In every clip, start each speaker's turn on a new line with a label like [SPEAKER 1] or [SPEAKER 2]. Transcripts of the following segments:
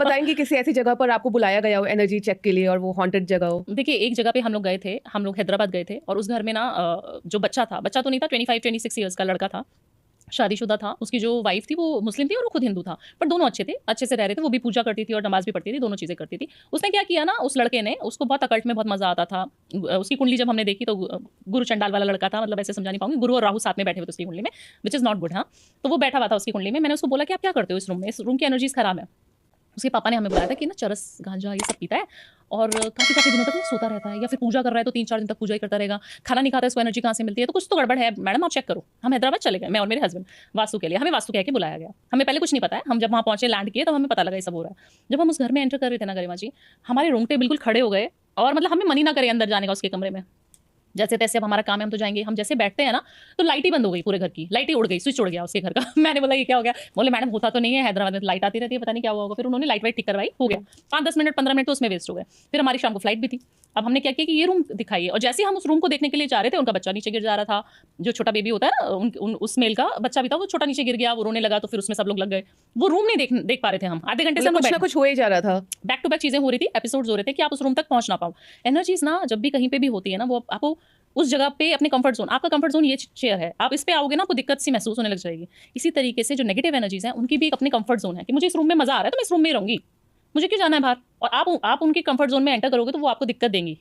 [SPEAKER 1] बताएंगे किसी ऐसी जगह पर आपको बुलाया गया हो एनर्जी चेक के लिए और वो हॉन्टेड जगह हो?
[SPEAKER 2] देखिए, एक जगह पे हम लोग गए थे, हम लोग हैदराबाद गए थे और उस घर में ना जो बच्चा था, बच्चा तो नहीं था, 25-26 ईयर्स का लड़का था, शादीशुदा था। उसकी जो वाइफ थी वो मुस्लिम थी और वो खुद हिंदू था, पर दोनों अच्छे थे, अच्छे से रह रहे थे। वो भी पूजा करती थी और नमाज भी पढ़ती थी, दोनों चीज़ें करती थी। उसने क्या किया ना, उस लड़के ने, उसको बहुत अकल्ट में बहुत मज़ा आता था। उसकी कुंडली जब हमने देखी तो गुरु चंडाल वाला लड़का था, मतलब ऐसे समझा नहीं पाऊंगी, गुरु और राहु साथ में बैठे हुए थे उसकी कुंडली में, विच इज़ नॉट गुड। हाँ, तो वो बैठा हुआ था उसकी कुंडली में। मैंने उसको बोला कि आप क्या करते हो इस रूम में, इस रूम की एनर्जीज खराब है। उसके पापा ने हमें बताया था कि ना चरस गांजा ये सब पीता है और काफ़ी काफ़ी दिनों तक वो सोता रहता है, या फिर पूजा कर रहा है तो 3-4 दिन तक पूजा ही करता रहेगा, खाना नहीं खाता है, इसको एनर्जी कहाँ से मिलती है, तो कुछ तो गड़बड़ है मैडम, आप चेक करो। हम हैदराबाद चले गए, मैं और मेरे हस्बैंड, वास्तु के लिए। हमें वास्तु कह के बुलाया गया, हमें पहले कुछ नहीं पता है। हम जब वहाँ पहुंचे, लैंड किए, तो हमें पता लगा ये सब हो रहा है। जब हम उस घर में एंटर कर रहे थे ना गरिमा जी, हमारे रोंगटे बिल्कुल खड़े हो गए, और मतलब हमें मन ही ना करे अंदर जाने का उसके कमरे में। जैसे तैसे अब हमारा काम है, हम तो जाएंगे। हम जैसे बैठते हैं ना, तो लाइट ही बंद हो गई पूरे घर की, लाइट ही उड़ गई, स्विच उड़ गया उसके घर का। मैंने बोला ये क्या हो गया? बोले मैडम होता तो नहीं है, हैदराबाद में तो लाइट आती रहती है, पता नहीं क्या हुआ होगा। फिर उन्होंने लाइट वाइट ठीक करवाई, हो गया। 5-10 मिनट 15 मिनट तो उसमें वेस्ट हो गए। फिर हमारी शाम को फ्लाइट भी थी। अब हमने क्या किया कि ये रूम दिखाइए, और जैसे हम उस रूम को देखने के लिए जा रहे थे, उनका बच्चा नीचे गिर जा रहा था। जो छोटा बेबी होता है ना, उस मेल का बच्चा भी था, वो छोटा नीचे गिर गया, वो रोने लगा, तो फिर उसमें सब लोग लग गए। वो रूम नहीं देख पा रहे थे हम, आधे घंटे से हम
[SPEAKER 1] कुछ ना कुछ हो ही जा रहा था।
[SPEAKER 2] बैक टू बैक चीजें हो रही थी, एपिसोड्स हो रहे थे कि आप उस रूम तक पहुंच ना पाओ। एनर्जीज ना जब भी कहीं पे भी होती है ना, वो आपको उस जगह पे अपने कंफर्ट जोन, आपका कंफर्ट जोन ये चेयर है, आप इस पे आओगे ना, आपको दिक्कत सी महसूस होने लग जाएगी। इसी तरीके से जो नेगेटिव एनर्जीज हैं, उनकी भी एक अपनी कंफर्ट जोन है कि मुझे इस रूम में मजा आ रहा है तो मैं इस रूम में ही रहूंगी, मुझे क्यों जाना है बाहर। और आप उनके कंफर्ट जोन में एंटर करोगे तो वो आपको दिक्कत देंगी।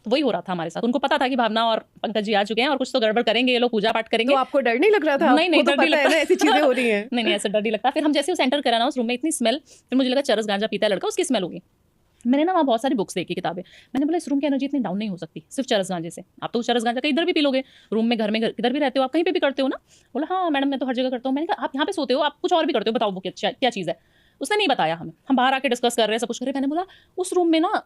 [SPEAKER 2] तो वही हो रहा था हमारे साथ। उनको पता था कि भावना और पंकज जी आ चुके हैं और कुछ तो गड़बड़ करेंगे ये लोग, पूजा पाठ करेंगे।
[SPEAKER 1] तो आपको डर नहीं लग रहा था?
[SPEAKER 2] नहीं नहीं,
[SPEAKER 1] तो
[SPEAKER 2] डर नहीं
[SPEAKER 1] पता है
[SPEAKER 2] लगता
[SPEAKER 1] ना ऐसी चीजें हो रही हैं।
[SPEAKER 2] नहीं नहीं, ऐसा डर नहीं लगता। फिर हम जैसे उस एंटर करा ना उस रूम में, इतनी स्मेल, फिर मुझे लगा चरस गांजा पीता है लड़का, उसकी स्मेल होगी। मैंने ना वहाँ बहुत सारी बुक्स देखी, किताबें। मैंने बोला इस रूम की एनर्जी इतनी डाउन नहीं हो सकती सिर्फ चरस गांजे से। आप तो चरस गांजा कहीं इधर भी पी लोगे, रूम में, घर में, किधर भी रहते हो आप, कहीं पे भी करते हो ना। बोला हाँ मैडम मैं तो हर जगह करता हूँ। मैंने कहा आप यहाँ पे सोते हो, आप कुछ और भी करते हो, बताओ वो क्या चीज़ है। उसने नहीं बताया हमें, हम बाहर आके डिस्कस कर रहे हैं, सब कुछ कर रहे हैं। मैंने बोला उस रूम में ना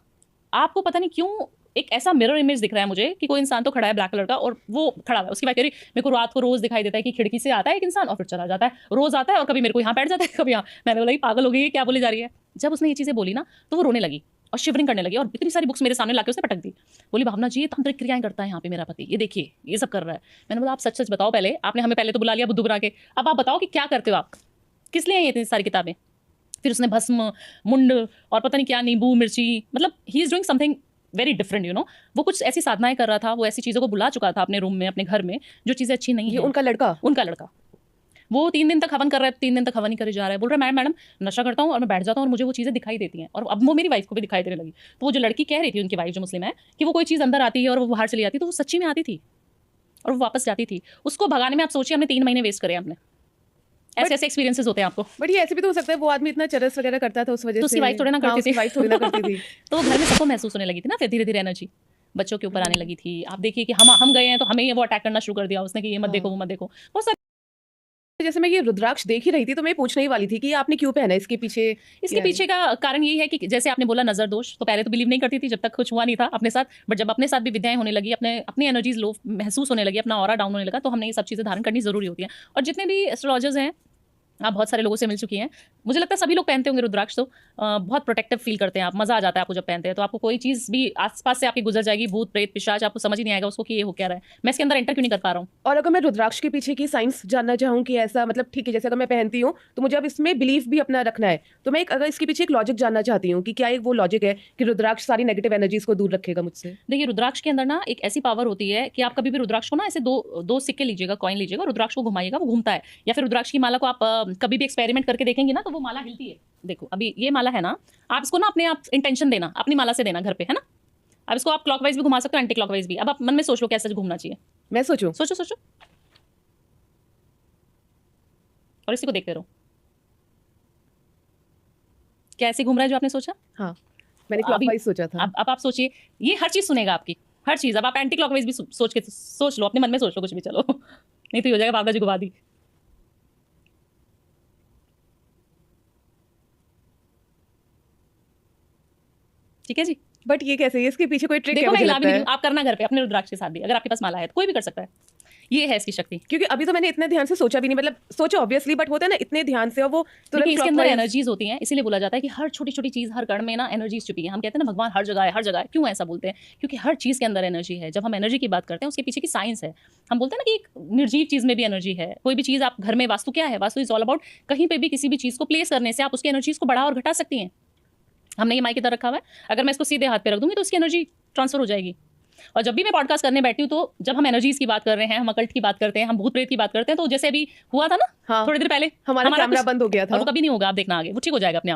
[SPEAKER 2] आपको पता नहीं क्यों एक ऐसा मिरर इमेज दिख रहा है मुझे कि कोई इंसान तो खड़ा है ब्लैक कलर का, और वो खड़ा है। उसकी बात करी, मेरे को रात को रोज दिखाई देता है कि खिड़की से आता है एक इंसान और फिर चला जाता है, रोज आता है और कभी मेरे को यहाँ बैठ जाता है, कभी यहाँ। मैंने बोला ये पागल हो गई है, क्या बोली जा रही है। जब उसने ये चीजें बोली ना, तो वो रोने लगी और शिवरिंग करने लगी, और इतनी सारी बुक्स मेरे सामने लाके उसने पटक दी। बोली भावना जी ये तांत्रिक क्रियाएं करता है यहाँ पे मेरा पति, ये देखिए ये सब कर रहा है। मैंने बोला आप सच सच बताओ, पहले आपने हमें पहले तो बुला लिया बुद्धू बना के, अब आप बताओ कि क्या करते हो आप, किस लिए ये इतनी सारी किताबें। फिर उसने भस्म, मुंड और पता नहीं क्या, नींबू मिर्ची, मतलब he is doing something very different, you know. वो कुछ ऐसी साधनाएं कर रहा था, वो ऐसी चीज़ों को बुला चुका था अपने रूम में, अपने घर में, जो चीज़ें अच्छी नहीं
[SPEAKER 1] ये
[SPEAKER 2] है। उनका लड़का वो 3 दिन तक हवन कर रहा है, 3 दिन तक हवन ही करे जा रहा है। बोल रहा है मैडम नशा करता हूँ और मैं बैठ जाता हूँ और मुझे वो चीज़ें दिखाई देती हैं, और अब वो मेरी वाइफ को भी दिखाई देने लगी। तो वो जो लड़की कह रही थी, उनकी वाइफ जो मुस्लिम है, कि वो कोई चीज़ अंदर आती है और वो बाहर चली जाती है, तो वो सच्ची में आती थी और वो वापस जाती थी। उसको भगाने में आप सोचिए हमने 3 महीने वेस्ट करे हमने। ऐसे ऐसे एक्सपीरियंसेस होते हैं आपको।
[SPEAKER 1] बट ये ऐसे भी तो हो सकता है वो आदमी इतना चरस वगैरह करता था उस वजह
[SPEAKER 2] तो
[SPEAKER 1] से।
[SPEAKER 2] उसकी वाइफ थोड़ी ना करती थी,
[SPEAKER 1] वाइफ थोड़ी ना करती थी।
[SPEAKER 2] तो घर में सबको महसूस होने लगी थी ना फिर धीरे धीरे एनर्जी बच्चों के ऊपर आने लगी थी। आप देखिए कि हम गए हैं तो हमें ये वो अटैक करना शुरू कर दिया उसने कि ये मत देखो वो मत देखो, बहुत सारी।
[SPEAKER 1] जैसे मैं ये रुद्राक्ष देख ही रही थी तो मैं पूछने ही वाली थी कि ये आपने क्यों पहना है, इसके पीछे
[SPEAKER 2] इसके पीछे का कारण ये है कि जैसे आपने बोला नजर दोष, तो पहले तो बिलीव नहीं करती थी जब तक कुछ हुआ नहीं था अपने साथ, बट जब अपने साथ भी विद्याएं होने लगी, अपनी एनर्जीज लो महसूस होने लगी, अपना ऑरा डाउन होने लगा, तो हमने ये सब चीज़ें धारण करनी जरूरी होती है। और जितने भी एस्ट्रोलॉजर्स हैं, आप बहुत सारे लोगों से मिल चुकी हैं, मुझे लगता है सभी लोग पहनते होंगे रुद्राक्ष। तो बहुत प्रोटेक्टिव फील करते हैं आप, मजा आ जाता है आपको जब पहनते हैं। तो आपको कोई चीज़ भी आसपास से आपकी गुजर जाएगी, भूत प्रेत पिशाच, आपको समझ ही नहीं आएगा उसको कि ये हो क्या रहा है, मैं इसके अंदर एंटर क्यों नहीं कर पा रहा हूँ।
[SPEAKER 1] और अगर मैं रुद्राक्ष के पीछे की साइंस जानना चाहूँ कि ऐसा मतलब ठीक है, जैसे अगर मैं पहनती हूँ तो मुझे अब इसमें बिलीफ भी अपना रखना है, तो मैं अगर इसके पीछे एक लॉजिक जानना चाहती हूँ कि क्या एक वो लॉजिक है कि रुद्राक्ष सारी नेगेटिव एनर्जीज को दूर रखेगा मुझसे?
[SPEAKER 2] देखिए रुद्राक्ष के अंदर ना एक ऐसी पावर होती है कि आप कभी भी रुद्राक्ष को ना ऐसे दो सिक्के लीजिएगा, कॉइन लीजिएगा, रुद्राक्ष को घुमाइएगा, वो घूमता है। या फिर रुद्राक्ष की माला को आप कभी भी एक्सपेरिमेंट करके देखेंगे ना, तो वो माला हिलती है। देखो अभी ये माला है ना, आप इसको ना अपने आप इंटेंशन देना, अपनी माला से देना घर पे, है ना। अब इसको आप क्लॉकवाइज भी घुमा सकते हो, एंटी क्लॉकवाइज भी। अब आप मन में सोच लो कैसे घूमना चाहिए,
[SPEAKER 1] मैं सोचूं?
[SPEAKER 2] सोचो सोचो, और इसी को देखते रहो कैसे घूम रहा है जो आपने सोचा।
[SPEAKER 1] हाँ, मैंने क्लॉकवाइज सोचा था।
[SPEAKER 2] अब आप सोचिए, ये हर चीज सुनेगा आपकी, हर चीज। अब आप एंटी क्लॉकवाइज भी सोच लो, अपने मन में सोच लो कुछ भी, चलो नहीं तो ये हो जाएगा बाबा जी घुमा दी। ठीक है जी।
[SPEAKER 1] बट ये कैसे, इसके पीछे कोई ट्रिक है?
[SPEAKER 2] देखो मैं
[SPEAKER 1] मुझे
[SPEAKER 2] हिला भी
[SPEAKER 1] लगता
[SPEAKER 2] नहीं
[SPEAKER 1] है
[SPEAKER 2] दूं, आप करना घर पे अपने रुद्राक्ष के साथ भी, अगर आपके पास माला है तो कोई भी कर सकता है। ये है इसकी शक्ति।
[SPEAKER 1] क्योंकि अभी तो मैंने इतने ध्यान से सोचा भी नहीं, मतलब सोचा ऑब्वियसली, बट होता है ना इतने ध्यान से, और वो
[SPEAKER 2] देखिए इसके अंदर
[SPEAKER 1] clockwise-
[SPEAKER 2] एनर्जीज होती हैं, इसीलिए बोला जाता है कि हर छोटी छोटी चीज, हर कण में ना एनर्जीज छुपी है। हम कहते हैं ना भगवान हर जगह है, हर जगह है। क्यों ऐसा बोलते हैं? क्योंकि हर चीज के अंदर एनर्जी है। जब हम एनर्जी की बात करते हैं उसके पीछे की साइंस है। हम बोलते हैं ना कि एक निर्जीव चीज में भी एनर्जी है। कोई भी चीज आप घर में, वास्तु क्या है? वास्तु इज ऑल अबाउट कहीं पे भी किसी भी चीज को प्लेस करने से आप उसकी एनर्जीज को बढ़ा और घटा सकती हैं। हमने ये माइक इधर रखा हुआ है, अगर मैं इसको सीधे हाथ पे रख दूंगी तो उसकी एनर्जी ट्रांसफर हो जाएगी। और जब भी मैं पॉडकास्ट करने बैठती हूँ तो जब हम एनर्जीज की बात कर रहे हैं, हम अकल्ट की बात करते हैं, हम भूत प्रेत की बात करते हैं, तो जैसे अभी हुआ था ना
[SPEAKER 1] हाँ,
[SPEAKER 2] थोड़ी देर पहले,
[SPEAKER 1] हमारा कैमरा
[SPEAKER 2] कुछ-
[SPEAKER 1] बंद हो गया
[SPEAKER 2] और
[SPEAKER 1] था।
[SPEAKER 2] वो कभी नहीं होगा, आप देखना आगे वो ठीक हो जाएगा अपने आप।